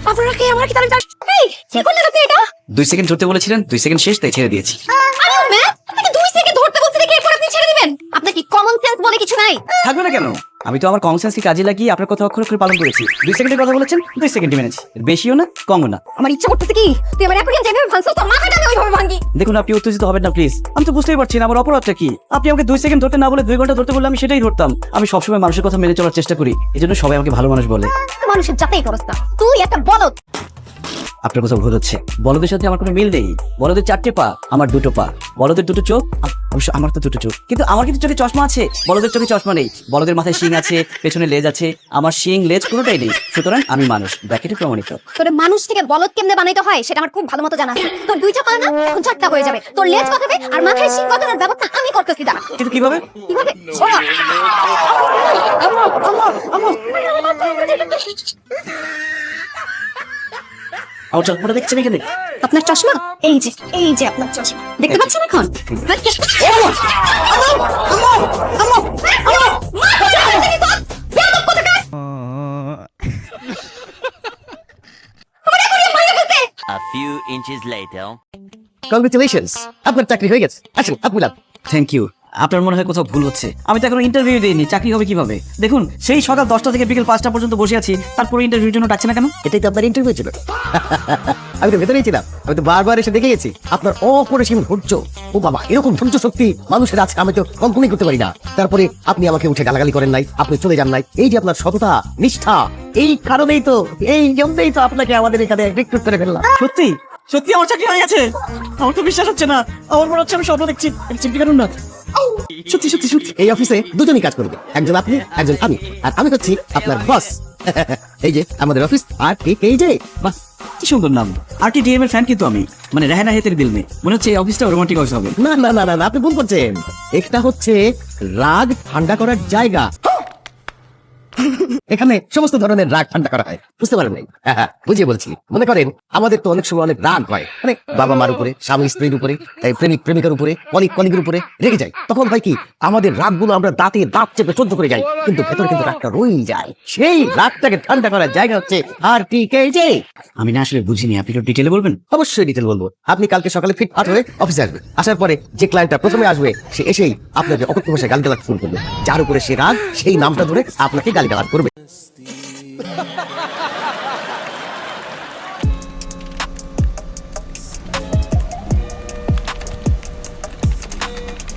আপনারা কি আমার কি তাহলে এই কি করলেন আপনি এটা? 2 সেকেন্ড ধরতে বলেছিলেন, 2 সেকেন্ড শেষ, তাই ছেড়ে দিয়েছি। আরে ম্যাম, আপনি 2 সেকেন্ড ধরতে বলছেন নাকি এরপর আপনি ছেড়ে দিবেন? আপনার কি কমন সেন্স বলে কিছু নাই? থাকবে না কেন? আমি তো আমার কমন সেন্সকে কাজে লাগিয়ে আপনার কথা অক্ষর অক্ষরে পালন করেছি। 2 সেকেন্ডের কথা বলেছেন, 2 সেকেন্ডই মেনেছি। এর বেশিও না, কমও না। আমার ইচ্ছা করতেছে কি তুই আমার অ্যাপ্লিকেশন যেভাবে ভাঙছিস তোর মাথাটা আমি ওইভাবে ভাঙি। দেখুন, আপনি উত্তেজিত হবেন না প্লিজ। আমি তো বুঝতেই পারছি না আমার অপরাধটা কি। আপনি আমাকে 2 সেকেন্ড ধরতে না বলে 2 ঘন্টা ধরতে বললে আমি সেটাই ধরতাম। আমি সবসময় মানুষের কথা মেনে চলার চেষ্টা করি, এজন্য সবাই আমাকে ভালো মানুষ বলে। মানুষের জাতেই করস না, তুই একটা বলদ। আপনার কথা ভুল হচ্ছে। বলদের সাথে আমার কোনো মিল নেই। বলদের 4টে পা, আমার 2টো পা। বলদের 2টো চোখ, অবশ্য আমার তো 2টো চোখ, কিন্তু আমার কিন্তু চোখে চশমা আছে। বলদের চোখে চশমা নেই। বলদের মাথায় শিং আছে, পেছনে লেজ আছে। আমার শিং লেজ কোনোটাই নেই, সুতরাং আমি মানুষ। ব্র্যাকেটে প্রমাণিত। তোর মানুষ থেকে বলদ কেমনে বানাইতে হয় সেটা আমার খুব ভালো মতো জানা আছে। তোর 2টা পা না এখন 4টা হয়ে যাবে। তোর লেজ কতবে আর মাথায় শিং কতটার ব্যবস্থা আমি করতেছি। দাঁড়া, কিন্তু কিভাবে? কিভাবে? আমার চশমাটা দেখছেন এখানে? আপনার চশমা এই যে আপনার চশমা দেখতে পাচ্ছেন এখন? A few inches later. Congratulations, আপনার চাকরি হয়ে গেছে। আসুন, আপনি লাভ। Thank you. আপনার মনে হয় কোথাও ভুল হচ্ছে। আমি তো এখনো ইন্টারভিউ দিইনি, চাকরি হবে কিভাবে? দেখুন, সেই সকাল 10টা থেকে বিকেল 5টা পর্যন্ত বসে আছি, তারপরে ইন্টারভিউর জন্য ডাকছে না কেন? এটাই তো আপনার ইন্টারভিউ ছিল। আমি তো ভেতরেই ছিলাম, আমি তো বারবার এসে দেখে গেছি আপনার অপরিসীম ধৈর্য। ও বাবা, এরকম ধৈর্য শক্তি মানুষের আছে আমি তো কল্পনাই করতে পারি না। তারপরে আপনি আমাকে উঠে গালাগালি করেন নাই, আপনি চলে যান নাই। এই যে আপনার সততা, নিষ্ঠা, এই কারণেই তো, এই জন্যই তো আপনাকে আমাদের এখানে রিক্রুট করে ফেললাম। সত্যি সত্যি আমার চাকরি হয়ে গেছে। আমার তো বিশ্বাস হচ্ছে না। আমার মনে হচ্ছে আমি স্বপ্ন দেখছি। চিন্তা করুন না, সত্যি সত্যি সত্যি। এই অফিসে দুজনই কাজ করবে, একজন আপনি, একজন আমি। আর আমি হচ্ছি আপনার বস। এই যে আমাদের অফিস, আর এই যে বাস। কি সুন্দর নাম। RTDM এর ফ্যান কিন্তু আমি, মানে রেহানা হেতের দিল মে। মনে হচ্ছে এই অফিসটা রোমান্টিক অফিস হবে। না না না না না, আপনি ভুল করছেন। এটা হচ্ছে রাগ ঠান্ডা করার জায়গা। এখানে সমস্ত ধরনের রাগ ঠান্ডা করা হয়। বুঝতে পারেন নাই? বুঝিয়ে বলছি। মনে করেন আমাদের তো অনেক সময় অনেক রাগ হয়, মানে বাবা মার উপরে, স্বামী স্ত্রীর উপরে, প্রেমিক প্রেমিকার উপরে, কলিগের উপরে রেগে যায়। তখন ভাই কি আমাদের রাগগুলো আমরা দাঁতে দাঁত চেপে সহ্য করে যাই, কিন্তু ভেতরে কিন্তু রাগটা রয়েই যায়। সেই রাগটাকে ঠান্ডা করার জায়গা হচ্ছে RTKJ। আমি না আসলে বুঝিনি, আপনি একটু ডিটেলে বলবেন? অবশ্যই ডিটেল বলবো। আপনি কালকে সকালে ফিটফাট হয়ে অফিসে আসবে। আসার পরে যে ক্লায়েন্টটা প্রথমে আসবে সে এসেই আপনাকে অকথ্য ভাষায় গালিগালাজ শুরু করবে। যার উপরে সে রাগ, সেই নামটা ধরে আপনাকে গালিগালাজ করবে।